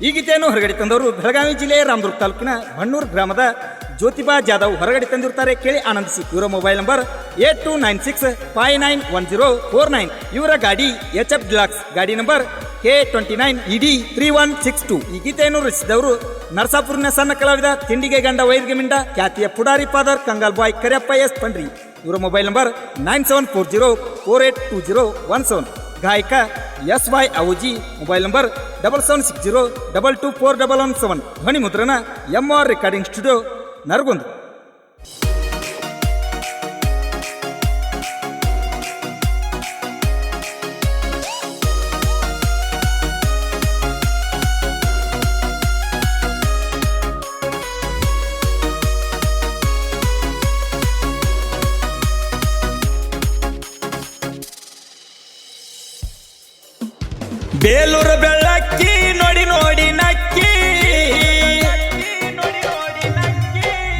ಈ ಗೀತೆಯನ್ನು ಹೊರಗಡೆ ತಂದವರು ಬೆಳಗಾವಿ ಜಿಲ್ಲೆಯ ರಾಮದುರ್ಗ ತಾಲೂಕಿನ ಬಣ್ಣೂರು ಗ್ರಾಮದ ಜ್ಯೋತಿಬಾ ಜಾಧವ್ ಹೊರಗಡೆ ತಂದಿರುತ್ತಾರೆ. ಕೇಳಿ ಆನಂದಿಸಿ. ಇವರ ಮೊಬೈಲ್ ನಂಬರ್ 8296591049. ಇವರ ಗಾಡಿ HF ಡಿಲಕ್ಸ್, ಗಾಡಿ ನಂಬರ್ K29ED 3162. ಈ ಗೀತೆಯನ್ನು ರಚಿಸಿದವರು ನರಸಾಪುರಿನ ಸಣ್ಣ ಕಲಾವಿದ ತಿಂಡಿಗೆ ಗಂಡ ವೈದ್ಯ ಮಿಂಡ ಖ್ಯಾತಿಯ ಪುಡಾರಿ ಫಾದರ್ ಕಂಗಾಲ್ ಬಾಯ್ ಕರಿಯಪ್ಪ ಎಸ್ ಪಂಡ್ರಿ. ಇವರ ಮೊಬೈಲ್ ನಂಬರ್ 9740482017. ಗಾಯಕ SY ಅವೂಜಿ, ಮೊಬೈಲ್ ನಂಬರ್ 7760224117. ಧ್ವನಿ ಮುದ್ರಣ MR recording studio, Naragund. Belur ಬೆಳ್ಳಕ್ಕಿ ನೋಡಿ ನೋಡಿ ನಕ್ಕಿ,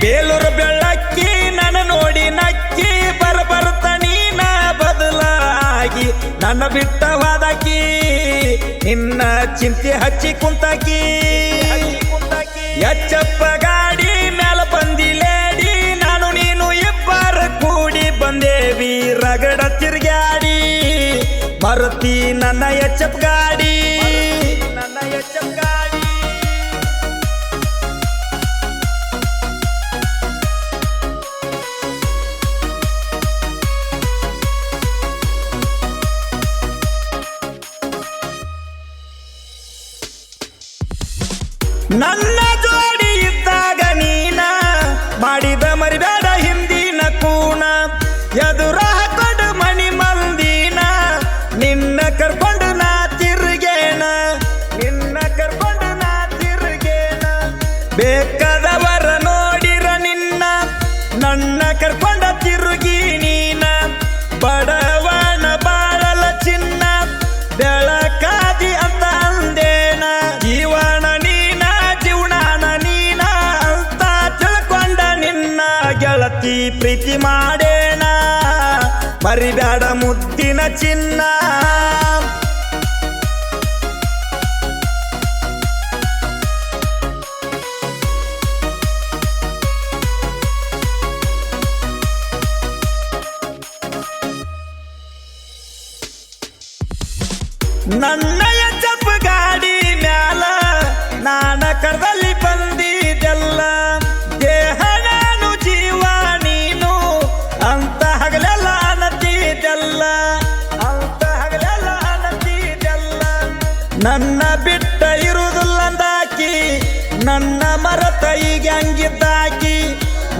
ಬೇಲೂರು ಬೆಳ್ಳಕ್ಕಿ ನನ್ನ ನೋಡಿ ನಕ್ಕಿ, ಬರ್ತ ನೀನ ಬದಲಾಗಿ ನನ್ನ ಬಿಟ್ಟ ವಾದಕಿ, ನಿನ್ನ ಚಿಂತೆ ಹಚ್ಚಿ ಕುಂತಕಿ. ಎಚ್ಚಪ್ಪ ಗಾಡಿ ಮ್ಯಾಲ ಬಂದಿಲೇಡಿ, ನಾನು ನೀನು ಇಬ್ಬರ ಕೂಡಿ ಬಂದೇವಿ ರಗಡ ತಿರ್ಗ್ಯಾಡಿ. ಮರುತಿ ನನ್ನ ಎಚ್ಚಪ್ ಗಾಡಿ, ನನ್ನ ಎಚ್ಚಪ್ ಗಾಡಿ. ನನ್ನ ಜೋಡಿ ಇದ್ದಾಗ ನೀನ ಮಾಡಿದ ಮರಿಬೇಡ ಹಿಂದಿನ ಕೂಣ, ಎದುರ ಹಾಕೊಂಡು ಮಣಿ ಮಂದಿನ ನಿನ್ನ ಕರ್ಕೊಂಡು ನಾ ತಿರುಗೇಣ, ನಿನ್ನ ಕರ್ಕೊಂಡು ನಾ ತಿರುಗೇಣ. ಬೇಕಾದವರ ನೋಡಿರ ನಿನ್ನ ನನ್ನ ಕರ್ಕೊಂಡ ತಿರುಗಿ ನೀನ, ಬಡವನ ಬಾಳಲ ಚಿನ್ನ ಬೆಳಕಾದಿ ಅಂತ ಅಂದೇನ. ಜೀವನ ನೀನ ಜೀವನಾನ ನೀನ ಅಂತ ತಿಳ್ಕೊಂಡ ನಿನ್ನ ಗೆಳತಿ ಪ್ರೀತಿ ಮಾಡೇಣ, ಮರಿಬೇಡ ಮುದ್ದಿನ ಚಿನ್ನ. ನನ್ನ ಎಚ್ಚಪ್ಪ ಗಾಡಿ ಮ್ಯಾಲ ನಾನ ಕರ್ದಲ್ಲಿ ಬಂದಿದ್ದೆಲ್ಲ, ದೇಹ ನಾನು ಜೀವ ನೀನು ಅಂತ ಹಗಲೆಲ್ಲ ಅನ್ನತಿದ್ದೆಲ್ಲ, ಅಂತ ಹಗಲೆಲ್ಲ ಅನ್ನತಿದ್ದೆಲ್ಲ. ನನ್ನ ಬಿಟ್ಟ ಇರುವುದಿಲ್ಲ ಅಂದಾಕಿ, ನನ್ನ ಮರತ ಈಗ ಹಂಗಿದ್ದಾಕಿ,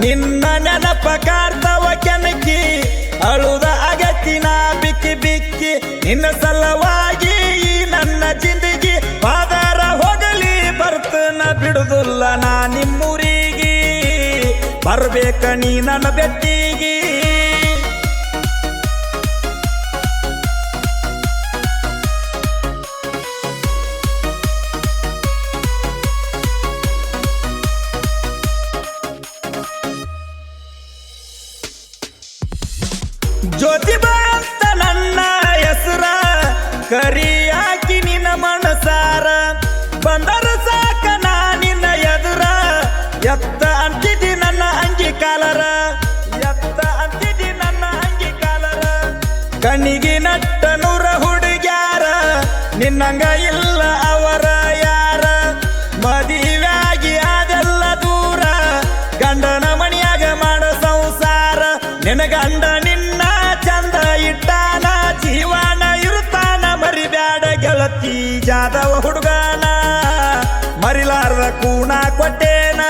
ನಿನ್ನ ನೆನಪ ಕಾರ್ತವ ಕೆನಕಿ, ಅಳುದ ಅಗತ್ತಿನ ಬಿಕ್ಕಿ ಬಿಕ್ಕಿ. ನಿನ್ನ ಸಲವಾಗಿ ನನ್ನ ಜಿಂದಗಿ ಪಾದಾರ ಹೋಗಲಿ ಬರ್ತನ ಬಿಡುದಿಲ್ಲ ನಾ ನಿಮ್ಮೂರಿಗೆ, ಬರ್ಬೇಕ ನೀ ನನ್ನ ಬೆಟ್ಟಿಗಿ. ಜ್ಯೋತಿಬಾ ಅಂತ ನನ್ನ ಹೆಸರ ಕರಿಯಾಕಿ ನಿನ್ನ ಮನಸಾರ, ಬಂದರ ಸಾಕ ನಾ ನಿನ್ನ ಎದುರ, ಎತ್ತ ಅಂತಿದ್ದಿ ನನ್ನ ಅಂಗಿ ಕಾಲರ, ಎತ್ತ ಅಂತಿದ್ದಿ ನನ್ನ ಅಂಗಿ ಕಾಲರ. ಕಣ್ಣಿಗೆ ನಟ್ಟ ನೂರ ಹುಡುಗ್ಯಾರ, ನಿನ್ನಂಗ ಇಲ್ಲ ಅವರ ಯಾರ, ಮದುವೆಯಾಗಿ ಅದೆಲ್ಲ ದೂರ, ಗಂಡನ ಮಣಿಯಾಗ ಮಾಡ ಸಂಸಾರ. ನಿನ್ನ ಗಂಡ ನಿನ್ನ ಚಂದ ಇಟ್ಟಾನ, ಜೀವನ ಇರುತ್ತಾನ, ಮರಿಬ್ಯಾಡ ಗೆಳತಿ ಜಾದವ ಹುಡುಗನ, ಮರಿಲಾರ್ದ ಕೂಣ ಕೊಟ್ಟೇನ.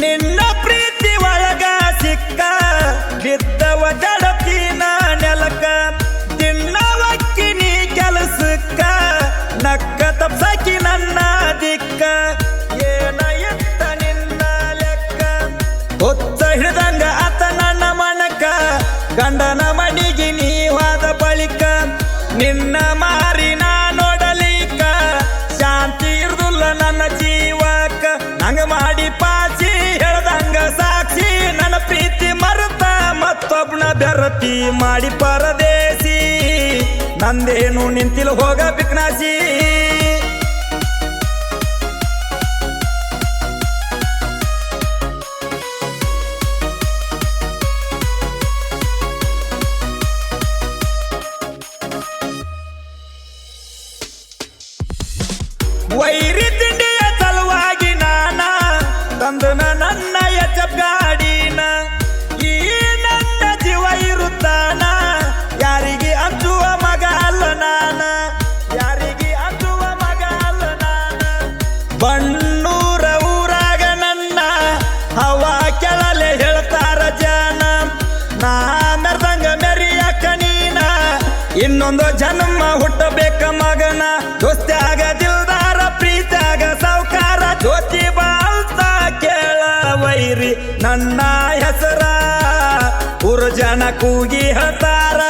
ನಿನ್ನ ಪ್ರೀತಿ ಒಳಗ ಸಿಕ್ಕ ಬಿದ್ದವ ಜಡತಿನ ನೆಲಕ, ತಿನ್ನವಕ್ಕಿ ನೀ ಕೆಲಸಕ್ಕ, ನಕ್ಕ ತಪ್ಸಕಿ ನನ್ನ ದಿಕ್ಕ. ಏನ ಎತ್ತ ನಿನ್ನ ಲೆಕ್ಕ, ಹೊತ್ತ ಹಿಡ್ದಂಗ ಆತ ನನ್ನ ಮನಕ, ಗಂಡನ ಮಣಿಗೆ ನೀವಾದ ಬಳಿಕ, ನಿನ್ನ ಮಾರಿನ ನೋಡಲಿಕ್ಕ ಶಾಂತ ಬೆರತಿ ಮಾಡಿ ಪರದೇಸಿ ನಂದೇನು ನಿಂತಿಲ್ ಹೋಗ ಬಿಕ್ನಾಸಿ ವೈರಿ ತಿಂಡಿಯ ಸಲುವಾಗಿ ನಾನ ತಂದನ ನನ್ನ ಎಚಪ್ ಗಾಡಿನ ಈ ನನ್ನ ಜೀವ ಇರುತ್ತಾನ ಯಾರಿಗೆ ಅಂಜುವ ಮಗ ಅಲ್ಲ ನಾನ ಯಾರಿಗೆ ಅಂಜುವ ಮಗ ಅಲ್ಲ ನಾನ ಬಣ್ಣೂರ ಊರಾಗ ನನ್ನ ಹವಾ ಕೆಳಲೆ ಹೇಳ್ತಾರ ಜನ ನಾ ಮೆರ್ದಂಗ ಮೆರಿಯಕ ನೀನ ಇನ್ನೊಂದು ಜನ್ಮ ಹುಟ್ಟಬೇಕ ಮಗನ ದೋಸ್ತ್ಯಾಗ ದಿಲ್ದಾರ ಪ್ರೀತ್ಯಾಗ ಸಾವುಕಾರ ಜ್ಯೋತಿ ಬಾಳ್ತ ಕೇಳ ವೈರಿ ನನ್ನ ಹೆಸರ ಊರ ಜನ ಕೂಗಿ ಹೇಳ್ತಾರ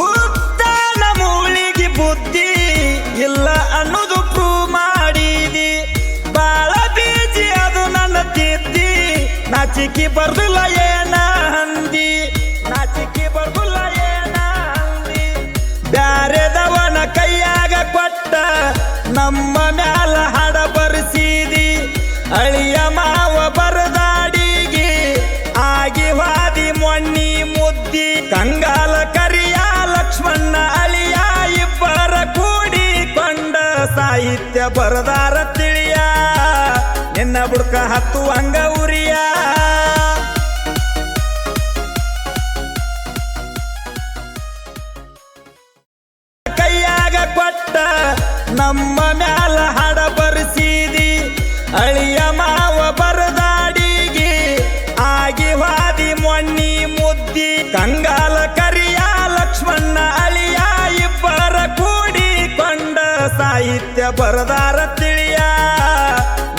ಉತ್ತಾನ ಮೂಳಿಗೆ ಬುದ್ಧಿ ಇಲ್ಲ ಅನ್ನೋದು ಪ್ರೂವ್ ಮಾಡಿದಿ ಬಾಳ ಬೀಜಿ ಅದು ನನ್ನ ತಿದ್ದಿ ನಾಚಿಕೆ ಬರ್ದಿಲ್ಲ ಏನ ಹಂದಿ ನಾಚಿಕೆ ಬರ್ದಿಲ್ಲ ಏನ ಹಂದಿ ಬ್ಯಾರೆದವನ ಕೈಯಾಗ ಕೊಟ್ಟ ನಮ್ಮ ಮ್ಯಾಲ ಹಾಡ ಬರೆಸಿದಿ ಅಳಿಯ ಮಾವ ಬರದಾಡಿಗಿ ಆಗಿ ವಾದಿ ಮೊನ್ನಿ ಮುದ್ದಿ ಕಂಗಾಲ ಕರಿಯ ಲಕ್ಷ್ಮಣ ಅಳಿಯ ಇಬ್ಬರ ಕೂಡಿಕೊಂಡ ಸಾಹಿತ್ಯ ಬರದಾರ ತಿಳಿಯ ನಿನ್ನ ಬುಡ್ಕ ಹತ್ತು ಅಂಗ ಉರಿಯ ಕೈಯಾಗ ಕೊಟ್ಟ ನಮ್ಮ ಮ್ಯಾಲ ಹಾಡ ಬರೆಸಿದಿ ಅಳಿಯ ಮಾವ ಬರದಾಡಿಗಿ ಆಗಿ ವಾದಿ ಮೊನ್ನಿ ಮುದ್ದಿ ಕಂಗಾಲ ಕರಿಯ ಲಕ್ಷ್ಮಣ ಅಳಿಯ ಇಬ್ಬರ ಕೂಡಿಕೊಂಡ ಸಾಹಿತ್ಯ ಬರದಾರ ತಿಳಿಯ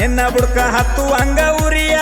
ನಿನ್ನ ಬುಡ್ಕ ಹತ್ತು ಅಂಗ ಉರಿಯ